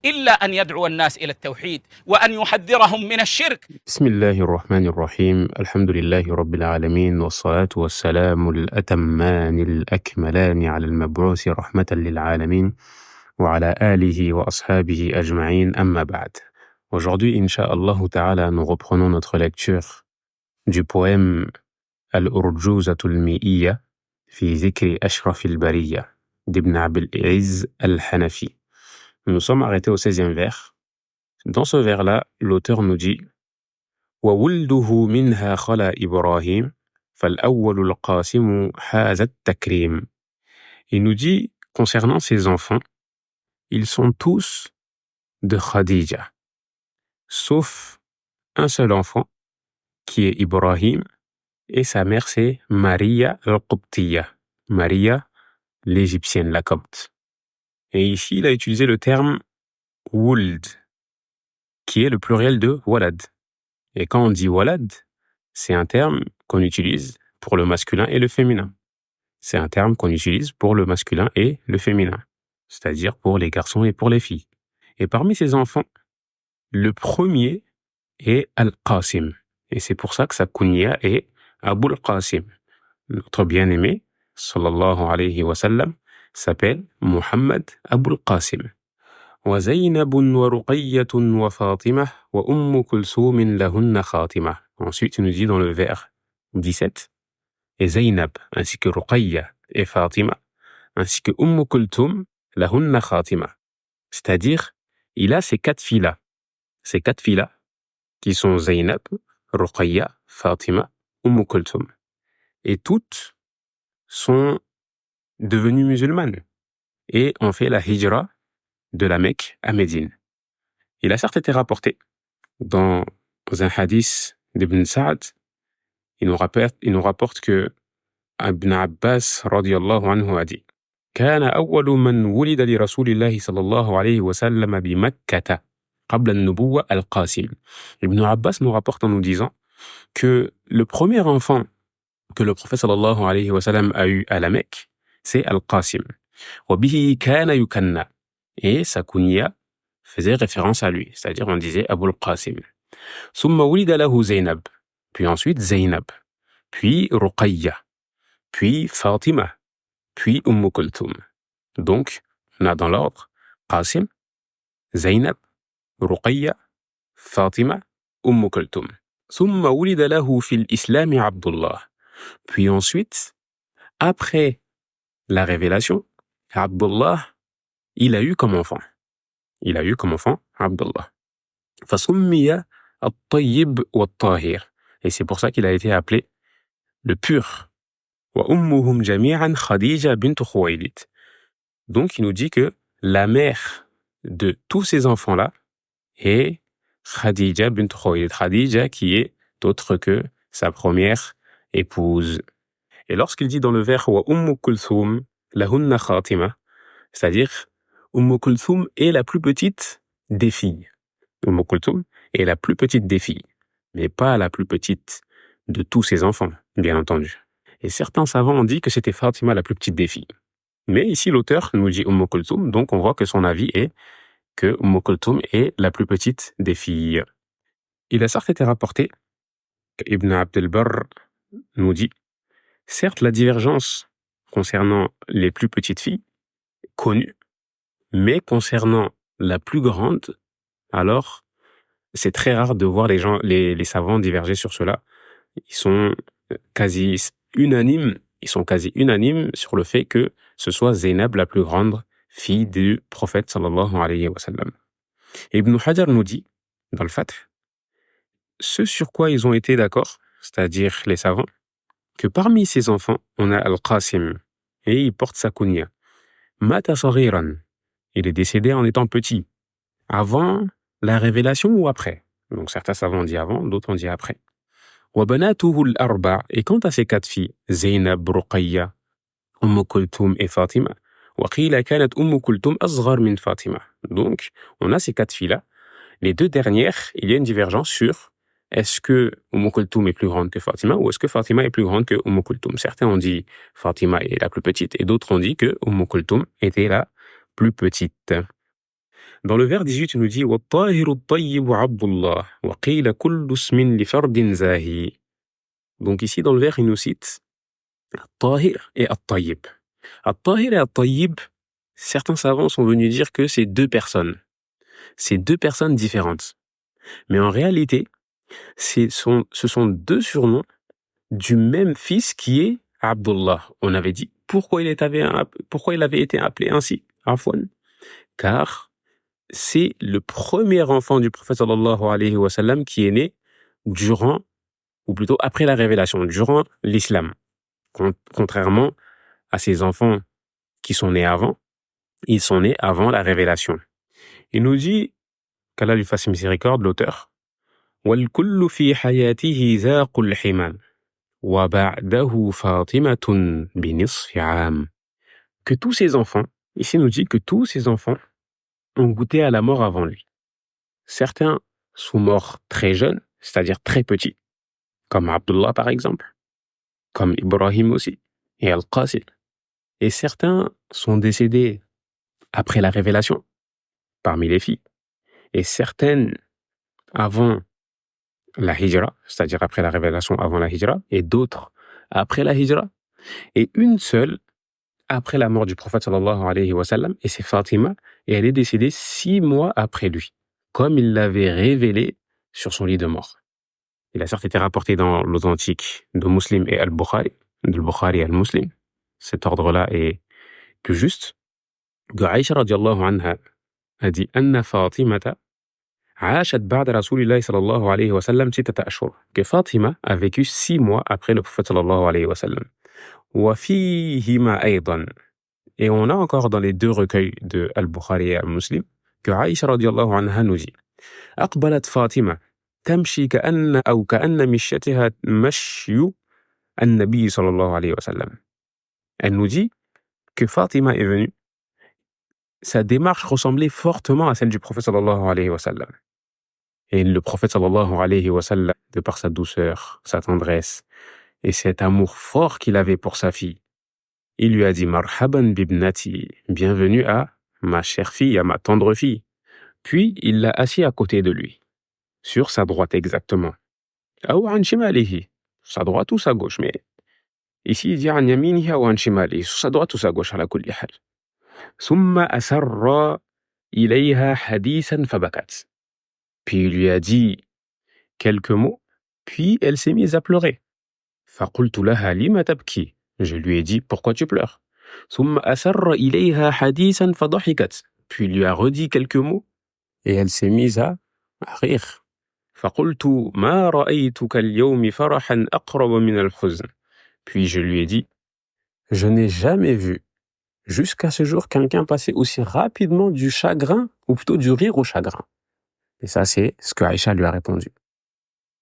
إلا أن يدعو الناس إلى التوحيد وأن يحذرهم من الشرك. بسم الله الرحمن الرحيم الحمد لله رب العالمين والصلاة والسلام الأتمان الأكملان على المبعوث رحمة للعالمين وعلى آله وأصحابه أجمعين أما بعد. Aujourd'hui, Inch'Allah Ta'ala, nous reprenons notre lecture du poème Al-Urjuzatul Mi'iyya fi Zikri Ashraf al-Bariyya d'Ibn Abil Izz al-Hanafi. Nous nous sommes arrêtés au 16e vers. Dans ce vers-là, l'auteur nous dit وَوُلْدُهُ مِنْهَا خَلَا إِبْرَاهِيمَ فَالْأَوَّلُ الْقَاسِمُ حَازَ التَّكْرِيمِ. Il nous dit, concernant ses enfants, ils sont tous de Khadija, sauf un seul enfant, qui est Ibrahim, et sa mère c'est Maria al-Qubtiyya, Maria l'égyptienne, la copte. Et ici, il a utilisé le terme Wuld, qui est le pluriel de Walad. Et quand on dit Walad, c'est un terme qu'on utilise pour le masculin et le féminin. C'est un terme qu'on utilise pour le masculin et le féminin, c'est-à-dire pour les garçons et pour les filles. Et parmi ces enfants, le premier est Al-Qasim. Et c'est pour ça que sa kunya est Abul Qasim. Notre bien-aimé, sallallahu alayhi wa sallam, s'appelle Muhammad Abul Qasim. وزينب ورقية وفاطمة وأم كلثوم لهن خاتمة. Ensuite, il nous dit dans le vers 17, et Zaynab, ainsi que Ruqayya et Fatima, ainsi que Kulthum lahunna khatima. C'est-à-dire, il a ces quatre filles-là. Ces quatre filles-là, qui sont Zaynab, Ruqayya, Fatima, Kulthum. Et toutes sont devenues musulmanes et ont fait la hijra de la Mecque à Médine. Il a certes été rapporté dans un hadith d'Ibn Sa'd, il nous rapporte que Ibn Abbas radiyallahu anhu a dit كان أول من ولد لرسول الله صلى الله عليه وسلم بمكة قبل النبوة القاسم. Ibn Abbas nous rapporte en nous disant que le premier enfant que le prophète sallallahu alayhi wa sallam a eu à la Mecque, c'est Al-Qasim. وبه كان يكنى. Et sa kunya faisait référence à lui, c'est-à-dire on disait Abul Qasim. ثم ولد له زينب, puis ensuite Zaynab, puis Ruqayya, puis Fatima, puis Kulthum. Donc, on a dans l'ordre Qasim, Zaynab, Ruqayya, Fatima, Kulthum. ثم ولد له في الإسلام عبد الله. Puis ensuite, après la révélation, Abdullah, il a eu comme enfant. Il a eu comme enfant Abdullah. فسمي الطيب والطاهر. Et c'est pour ça qu'il a été appelé le pur. وأمهم جميعا خديجة بنت خويلد. Donc il nous dit que la mère de tous ces enfants-là est Khadija bint Khuwaylid. Khadija qui est autre que sa première épouse. Et lorsqu'il dit dans le vers wa Kulthum lahunna khatima, c'est-à-dire Kulthum est la plus petite des filles. Kulthum est la plus petite des filles, mais pas la plus petite de tous ses enfants, bien entendu. Et certains savants ont dit que c'était Fatima la plus petite des filles. Mais ici, l'auteur nous dit Kulthum, donc on voit que son avis est que Kulthum est la plus petite des filles. Il a certes été rapporté qu'Ibn Abd al-Barr nous dit certes, la divergence concernant les plus petites filles est connue, mais concernant la plus grande, alors c'est très rare de voir les savants diverger sur cela. Ils sont quasi unanimes sur le fait que ce soit Zaynab la plus grande fille du prophète sallallahu alayhi wa sallam. Ibn Hajar nous dit, dans le Fath, ce sur quoi ils ont été d'accord, c'est-à-dire les savants, que parmi ses enfants, on a Al-Qasim, et il porte sa kunya. Mata saghiran, il est décédé en étant petit, avant la révélation ou après. Donc certains savants ont dit avant, d'autres ont dit après. Wa banatuhu al-arba', et quant à ses quatre filles, Zaynab, Ruqayya, Kulthum et Fatima, wa qila kanat Kulthum asghar min Fatima. Donc, on a ces quatre filles-là. Les deux dernières, il y a une divergence sur est-ce que Kulthum est plus grande que Fatima ou est-ce que Fatima est plus grande que Kulthum. Certains ont dit Fatima est la plus petite et d'autres ont dit que Kulthum était la plus petite. Dans le vers 18, il nous dit وَالطَّاهِرُ الطَّيِّبُ عَبْدُ اللَّهِ وَقِيلَ كُلُّ اسْمٍ لِفَرْدٍ زَاهِي. Donc ici, dans le vers, il nous cite At-Tahir et At-Tayyib. At-Tahir et At-Tayyib, certains savants sont venus dire que c'est deux personnes. C'est deux personnes différentes. Mais en réalité, ce sont deux surnoms du même fils qui est Abdullah. On avait dit pourquoi il avait été appelé ainsi, Afwan, car c'est le premier enfant du prophète sallallahu alayhi wa sallam qui est né durant, ou plutôt après la révélation, durant l'islam. Contrairement à ses enfants qui sont nés avant, ils sont nés avant la révélation. Il nous dit, qu'Allah lui fasse miséricorde, l'auteur, وَالْكُلُّ فِي حَيَاتِهِ ذَاقُ الْحِمَامِ وَبَعْدَهُ فَاطِمَةٌ بِنِصْفِ عَامٍ. Que tous ses enfants, ici il nous dit que tous ses enfants ont goûté à la mort avant lui. Certains sont morts très jeunes, c'est-à-dire très petits, comme Abdullah par exemple, comme Ibrahim aussi, et Al-Qasim. Et certains sont décédés après la révélation, parmi les filles, et certaines avant la hijra, c'est-à-dire après la révélation avant la hijra, et d'autres après la hijra, et une seule après la mort du prophète sallallahu alayhi wa sallam, et c'est Fatima, et elle est décédée 6 mois après lui, comme il l'avait révélé sur son lit de mort. Il a certes été rapporté dans l'authentique de Muslim et Al-Bukhari, de Bukhari et Al-Muslim. Cet ordre-là est plus juste. Que Aïcha radiallahu anha a dit Anna Fatimata عاشت بعد رسول الله صلى الله عليه وسلم 6 أشهر. Que Fatima a vécu 6 mois après le prophète صلى الله عليه وسلم. وفيهما أيضا. Et on a encore dans les deux recueils de Al-Bukhari et Al-Muslim que Aïcha radiallahu anha nous dit أقبلت فاطمة تمشي كأن مشيتها مشي النبي صلى الله عليه وسلم. Elle nous dit que Fatima est venue, sa démarche ressemblait fortement à celle du prophète sallallahu alayhi wa sallam. Et le prophète sallallahu alayhi wa sallam, de par sa douceur, sa tendresse et cet amour fort qu'il avait pour sa fille, il lui a dit marhaban bibnati, bienvenue à ma chère fille, à ma tendre fille. Puis il l'a assis à côté de lui, sur sa droite exactement. Ou an shimalihi, sa droite ou sa gauche, mais ici il dit an yaminihi ou an shimalihi, sa droite ou sa gauche, ala kulli hal. ثم أسر إليها حديثا فبكت. Puis il lui a dit quelques mots, puis elle s'est mise à pleurer. فقلت لها لما تبكي. Je lui ai dit pourquoi tu pleures. ثم أسر إليها حديثا فضحكت. Puis il lui a redit quelques mots et elle s'est mise à rire. فقلت ما رأيتك اليوم فرحا أقرب من الحزن. Puis je lui ai dit je n'ai jamais vu jusqu'à ce jour quelqu'un passer aussi rapidement du chagrin, ou plutôt du rire au chagrin. Et ça, c'est ce que Aïcha lui a répondu.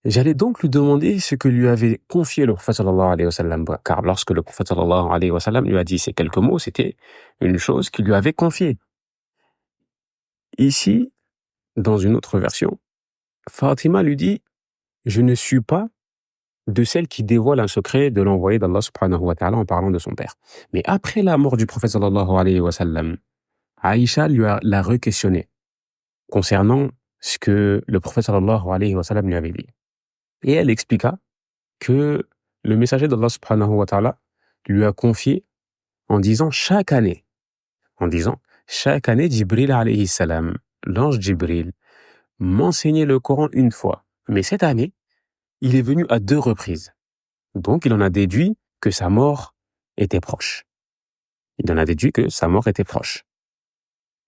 Et j'allais donc lui demander ce que lui avait confié le prophète sallallahu alayhi wa sallam, car lorsque le prophète sallallahu alayhi wa sallam lui a dit ces quelques mots, c'était une chose qu'il lui avait confiée. Ici, dans une autre version, Fatima lui dit « Je ne suis pas de celle qui dévoile un secret de l'envoyé d'Allah subhanahu wa ta'ala en parlant de son père. » Mais après la mort du prophète sallallahu alayhi wa sallam, Aïcha l'a re-questionné concernant ce que le prophète sallallahu alayhi wa sallam lui avait dit. Et elle expliqua que le messager d'Allah subhanahu wa ta'ala lui a confié en disant chaque année, Jibril alayhi salam, l'ange Jibril, m'enseignait le Coran une fois. Mais cette année, il est venu à 2 reprises. Donc il en a déduit que sa mort était proche.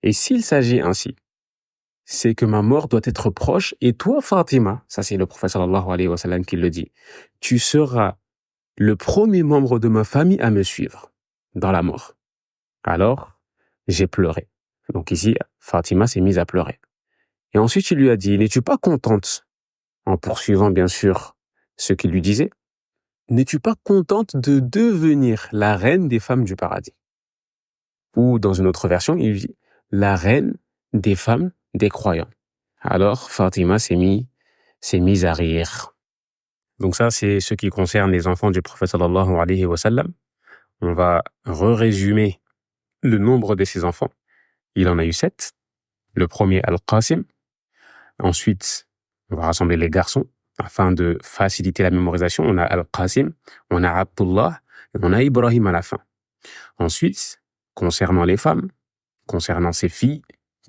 Et s'il s'agit ainsi, c'est que ma mort doit être proche, et toi, Fatima, ça c'est le prophète sallallahu alayhi wa sallam qui le dit, tu seras le premier membre de ma famille à me suivre dans la mort. Alors, j'ai pleuré. Donc ici, Fatima s'est mise à pleurer. Et ensuite, il lui a dit, n'es-tu pas contente, en poursuivant bien sûr ce qu'il lui disait, n'es-tu pas contente de devenir la reine des femmes du paradis? Ou dans une autre version, il dit, la reine des femmes des croyants. Alors, Fatima s'est mise à rire. Donc ça, c'est ce qui concerne les enfants du prophète sallallahu alayhi wa sallam. On va résumer le nombre de ses enfants. Il en a eu 7. Le premier, Al-Qasim. Ensuite, on va rassembler les garçons afin de faciliter la mémorisation. On a Al-Qasim, on a Abdullah et on a Ibrahim à la fin. Ensuite, concernant les femmes, concernant ces filles,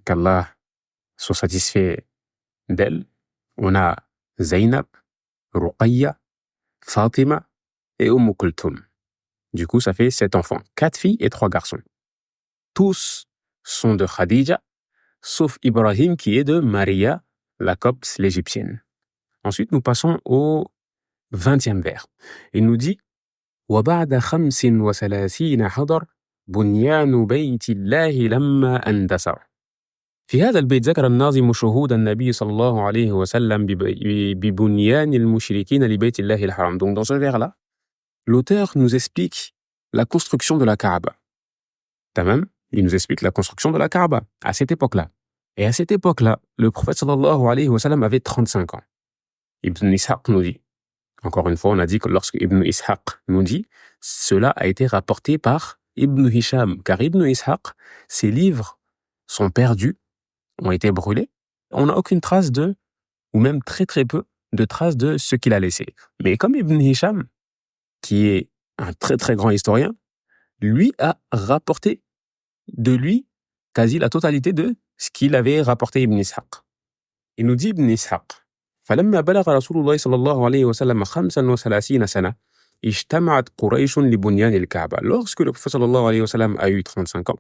qu'Allah soit satisfait d'elles, on a Zainab, Ruqayya, Fatima et Kulthum. Du coup, ça fait 7 enfants, 4 filles et 3 garçons. Tous sont de Khadija, sauf Ibrahim qui est de Maria, la copte, l'égyptienne. Ensuite, nous passons au 20e vers. Il nous dit وَبَعْدَ 35 حضر بنيان بيت الله لما اندثر. في هذا البيت ذكر الناظم شهود النبي صلى الله عليه وسلم ببنيان المشركين لبيت الله الحرام. Donc dans ce vers-là, l'auteur nous explique la construction de la Kaaba. Tamam, il nous explique la construction de la Kaaba à cette époque-là. Et à cette époque-là, le prophète sallallahu alayhi wa sallam avait 35 ans. Ibn Ishaq nous dit, encore une fois, on a dit que lorsque Ibn Ishaq nous dit, cela a été rapporté par Ibn Hisham, car Ibn Ishaq, ses livres sont perdus, ont été brûlés. On n'a aucune trace de, ou même très très peu, de traces de ce qu'il a laissé. Mais comme Ibn Hisham, qui est un très très grand historien, lui a rapporté de lui quasi la totalité de ce qu'il avait rapporté Ibn Ishaq. Il nous dit Ibn Ishaq, فلما بلغ رسول الله صلى الله عليه وسلم 35 سنة اجتمعت قريش لبنيان الكعبة. Lorsque le prophète sallallahu alayhi wa sallam a eu 35 ans,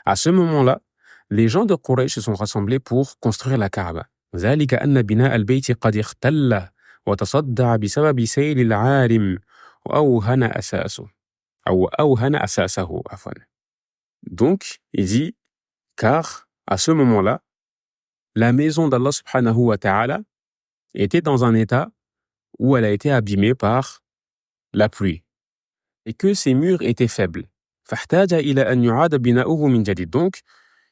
à ce moment-là, les gens de Quraysh se sont rassemblés pour construire la Kaaba. ذلك أن بناء البيت قد اختل وتصدع بسبب سيل العارم وأوهن أساسه أو أوهن أساسه عفوا. Donc, il dit, car à ce moment-là, la maison d'Allah subhanahu wa ta'ala était dans un état où elle a été abîmée par la pluie et que ses murs étaient faibles. فاحتاج إلى أن يعاد بناؤه من جديد. Donc,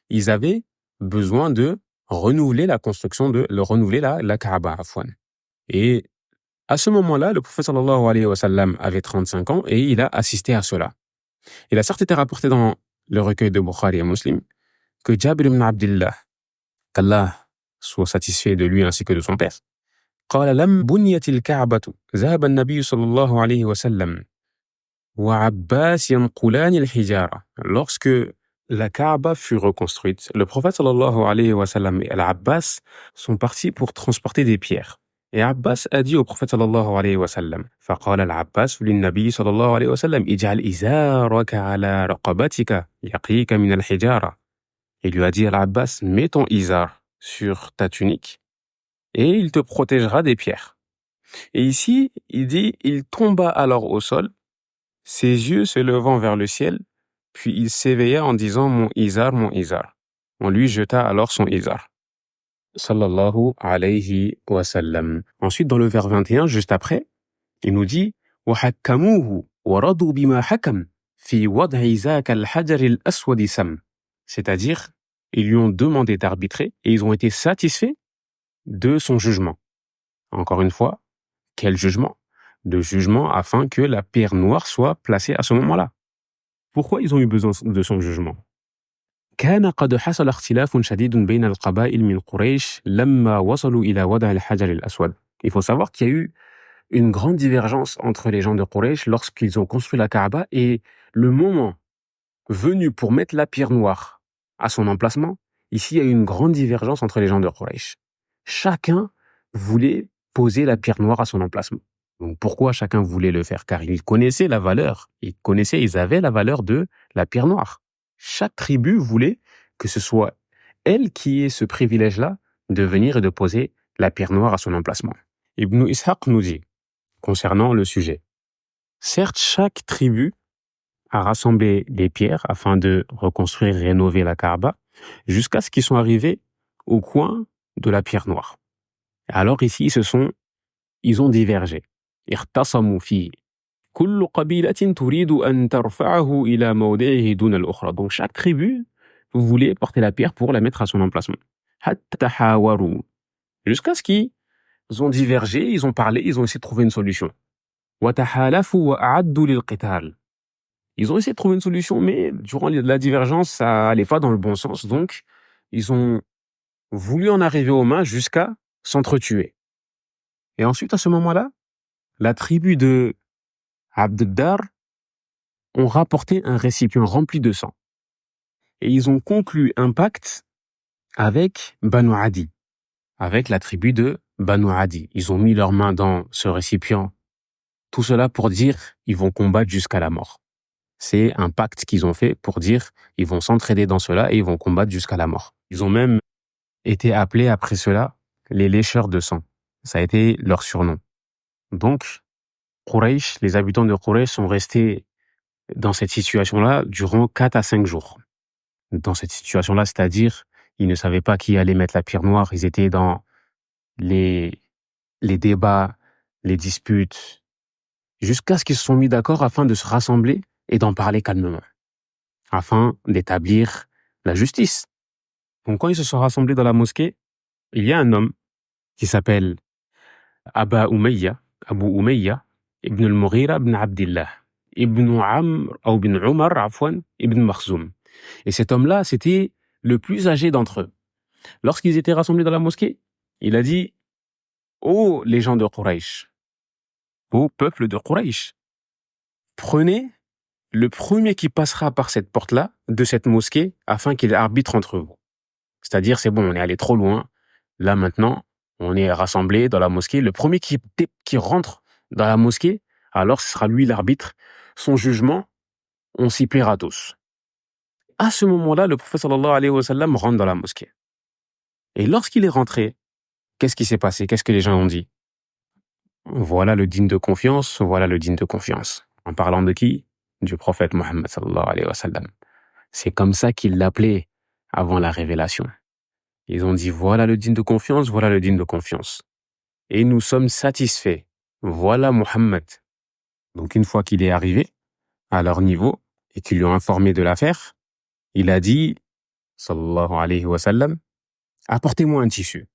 ils avaient besoin de renouveler la construction, de renouveler la Kaaba. Et à ce moment-là, le prophète sallallahu alayhi wa sallam avait 35 ans et il a assisté à cela. Il a certes été rapporté dans le recueil de Bukhari et Muslim que Jabir ibn Abdullah, qu'Allah soit satisfait de lui ainsi que de son père, قال لم بنيت الكعبة ذهب النبي صلى الله عليه وسلم وعباس ينقلان الحجارة. Lorsque la Kaaba fut reconstruite, le prophète sallallahu alayhi wa sallam et Al-Abbas sont partis pour transporter des pierres. Et Abbas a dit au prophète sallallahu alayhi wa sallam, فقال العباس للنبي صلى الله عليه وسلم اجعل إزارك على رقبتك يقيك من الحجارة. Il lui a dit à Al-Abbas, mets ton izar sur ta tunique et il te protégera des pierres. Et ici, il dit, il tomba alors au sol, ses yeux se levant vers le ciel, puis il s'éveilla en disant, mon izar, mon izar. On lui jeta alors son izar. Sallallahu alayhi wa sallam. Ensuite, dans le vers 21, juste après, il nous dit, وَحَكَّمُوهُ وَرَضُوا بِمَا حَكَمْ فِي وَضْعِ ذَاكَ الْحَجَرِ الْأَسْوَدِ سَمْ. C'est-à-dire, ils lui ont demandé d'arbitrer et ils ont été satisfaits de son jugement. Encore une fois, quel jugement? De jugement afin que la pierre noire soit placée à ce moment-là. Pourquoi ils ont eu besoin de son jugement? كان قد حصل اختلاف شديد بين القبائل من قريش لما وصلوا إلى وضع الحجر الأسود. Il faut savoir qu'il y a eu une grande divergence entre les gens de Quraysh lorsqu'ils ont construit la Kaaba et le moment venu pour mettre la pierre noire à son emplacement, ici il y a eu une grande divergence entre les gens de Quraysh. Chacun voulait poser la pierre noire à son emplacement. Donc pourquoi chacun voulait le faire? Car ils connaissaient la valeur, ils avaient la valeur de la pierre noire. Chaque tribu voulait que ce soit elle qui ait ce privilège-là de venir et de poser la pierre noire à son emplacement. Ibn Ishaq nous dit, concernant le sujet, certes, chaque tribu a rassemblé les pierres afin de reconstruire et rénover la Kaaba jusqu'à ce qu'ils soient arrivés au coin de la pierre noire. Alors ici, ils ont divergé. اختصموا فيه. كل قبيلة تريد أن ترفعه إلى موضعه دون الأخرى. Donc chaque tribu voulait porter la pierre pour la mettre à son emplacement. حتى تحاوروا. Jusqu'à ce qu'ils ont divergé, ils ont parlé, ils ont essayé de trouver une solution. وتحالفوا وأعدوا للقتال. Ils ont essayé de trouver une solution, mais durant la divergence, ça allait pas dans le bon sens. Donc, ils ont voulu en arriver aux mains jusqu'à s'entretuer. Et ensuite, à ce moment-là, la tribu de Abd-Dar ont rapporté un récipient rempli de sang. Et ils ont conclu un pacte avec Banu Adi, avec la tribu de Banu Adi. Ils ont mis leurs mains dans ce récipient. Tout cela pour dire ils vont combattre jusqu'à la mort. C'est un pacte qu'ils ont fait pour dire ils vont s'entraider dans cela et ils vont combattre jusqu'à la mort. Ils ont même été appelés après cela les lécheurs de sang. Ça a été leur surnom. Donc, Quraysh, les habitants de Quraysh sont restés dans cette situation-là durant 4 à 5 jours. Dans cette situation-là, c'est-à-dire, ils ne savaient pas qui allait mettre la pierre noire. Ils étaient dans les débats, les disputes, jusqu'à ce qu'ils se sont mis d'accord afin de se rassembler et d'en parler calmement, afin d'établir la justice. Donc, quand ils se sont rassemblés dans la mosquée, il y a un homme qui s'appelle Abu Umayya, ibn al-Mughira ibn Abdillah, ibn Amr, ou ibn Umar, afwan, ibn Makhzoum. Et cet homme-là, c'était le plus âgé d'entre eux. Lorsqu'ils étaient rassemblés dans la mosquée, il a dit « Ô les gens de Quraysh, ô peuple de Quraysh, prenez le premier qui passera par cette porte-là, de cette mosquée, afin qu'il arbitre entre vous. » C'est-à-dire, c'est bon, on est allé trop loin. Là, maintenant, on est rassemblés dans la mosquée. Le premier qui rentre dans la mosquée, alors ce sera lui l'arbitre. Son jugement, on s'y plaira tous. À ce moment-là, le prophète sallallahu alayhi wa sallam rentre dans la mosquée. Et lorsqu'il est rentré, qu'est-ce qui s'est passé? Qu'est-ce que les gens ont dit? Voilà le digne de confiance, voilà le digne de confiance. En parlant de qui? Du prophète Mohammed sallallahu alayhi wa sallam. C'est comme ça qu'ils l'appelaient avant la révélation. Ils ont dit, voilà le digne de confiance, voilà le digne de confiance. Et nous sommes satisfaits. Voilà Mohammed. Donc une fois qu'il est arrivé à leur niveau et qu'ils lui ont informé de l'affaire, il a dit, sallallahu alayhi wa sallam, apportez-moi un tissu.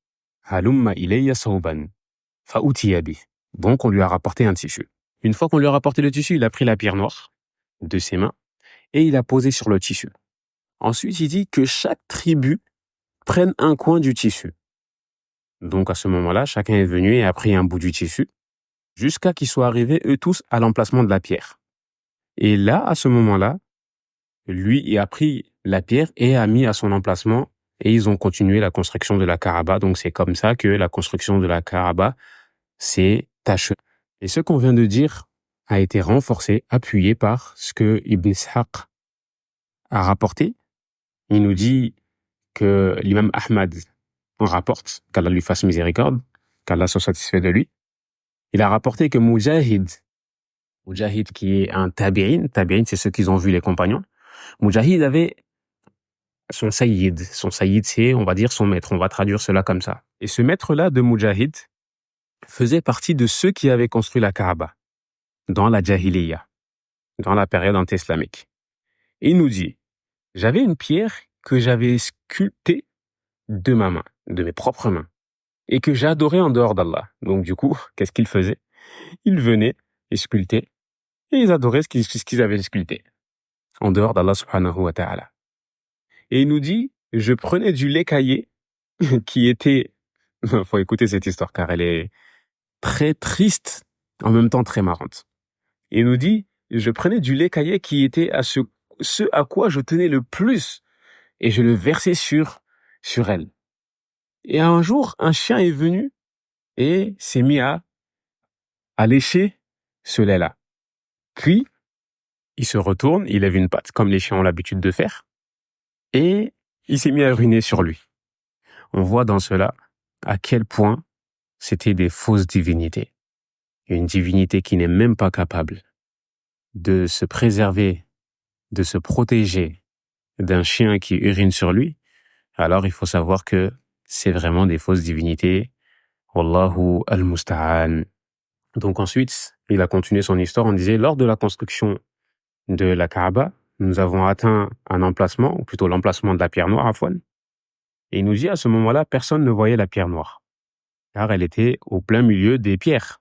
Halumma ilayya sawban, fa'utiya bih. Donc on lui a rapporté un tissu. Une fois qu'on lui a rapporté le tissu, il a pris la pierre noire de ses mains et il a posé sur le tissu. Ensuite, il dit que chaque tribu prenne un coin du tissu. Donc à ce moment-là, chacun est venu et a pris un bout du tissu jusqu'à qu'ils soient arrivés eux tous à l'emplacement de la pierre. Et là, à ce moment-là, lui, il a pris la pierre et a mis à son emplacement et ils ont continué la construction de la Kaaba. Donc c'est comme ça que la construction de la Kaaba s'est achevée. Et ce qu'on vient de dire a été renforcé, appuyé par ce que Ibn Ishaq a rapporté. Il nous dit que l'imam Ahmad rapporte, qu'Allah lui fasse miséricorde, qu'Allah soit satisfait de lui. Il a rapporté que Mujahid qui est un tabi'in, c'est ceux qui ont vu les compagnons, Mujahid avait son sayyid. Son sayyid, c'est, on va dire, son maître. On va traduire cela comme ça. Et ce maître-là de Mujahid faisait partie de ceux qui avaient construit la Kaaba dans la Jahiliya, dans la période anti-islamique. Et il nous dit, j'avais une pierre que j'avais sculptée de ma main, de mes propres mains, et que j'adorais en dehors d'Allah. Donc du coup, qu'est-ce qu'ils faisaient? Ils venaient et sculptaient, et ils adoraient ce qu'ils avaient sculpté, en dehors d'Allah subhanahu wa ta'ala. Et il nous dit, je prenais du lait caillé, qui était... Faut écouter cette histoire, car elle est très triste, en même temps très marrante. Il nous dit, je prenais du lait caillé qui était à ce à quoi je tenais le plus, et je le versais sur elle. Et un jour, un chien est venu et s'est mis à lécher ce lait-là. Puis, il se retourne, il lève une patte, comme les chiens ont l'habitude de faire, et il s'est mis à uriner sur lui. On voit dans cela à quel point c'était des fausses divinités. Une divinité qui n'est même pas capable de se préserver, de se protéger d'un chien qui urine sur lui. Alors il faut savoir que c'est vraiment des fausses divinités. Wallahu al-musta'an. Donc ensuite, il a continué son histoire. On disait, lors de la construction de la Kaaba, nous avons atteint un emplacement, ou plutôt l'emplacement de la pierre noire, afwan. Et il nous dit, à ce moment-là, personne ne voyait la pierre noire, car elle était au plein milieu des pierres.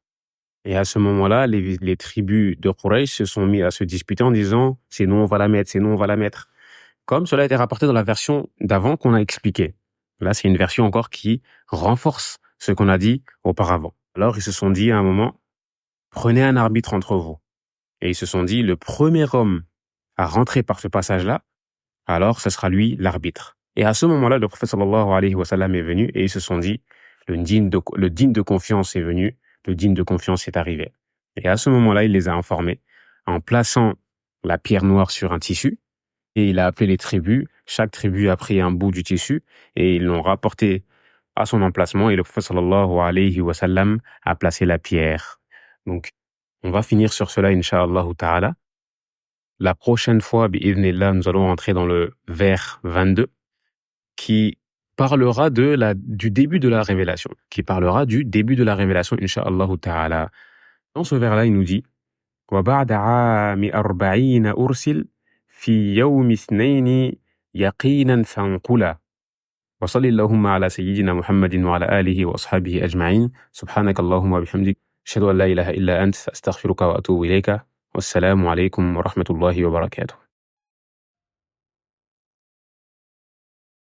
Et à ce moment-là, les tribus de Quraysh se sont mis à se disputer en disant, c'est nous on va la mettre, c'est nous on va la mettre. Comme cela a été rapporté dans la version d'avant qu'on a expliqué. Là, c'est une version encore qui renforce ce qu'on a dit auparavant. Alors, ils se sont dit à un moment, prenez un arbitre entre vous. Et ils se sont dit, le premier homme à rentrer par ce passage-là, alors ce sera lui l'arbitre. Et à ce moment-là, le prophète sallallahu alayhi wa sallam est venu et ils se sont dit, le digne de confiance est venu, le digne de confiance est arrivé. Et à ce moment-là, il les a informés en plaçant la pierre noire sur un tissu et il a appelé les tribus. Chaque tribu a pris un bout du tissu et ils l'ont rapporté à son emplacement et le prophète sallallahu alayhi wa sallam a placé la pierre. Donc, on va finir sur cela, incha'Allah ta'ala. La prochaine fois, bi'idhnillah, nous allons entrer dans le vers 22 qui parlera du début de la révélation. Incha'Allah ta'ala. Dans ce vers-là, il nous dit وَبَعْدَ عَامِ 40 أُرْسِلْ في يوم اثنين يقينا فانقلا وصل اللهم على سيدنا محمد وعلى آله وأصحابه أجمعين سبحانك اللهم وبحمدك أشهد أن لا إله إلا أنت أستغفرك وأتوب إليك والسلام عليكم ورحمة الله وبركاته.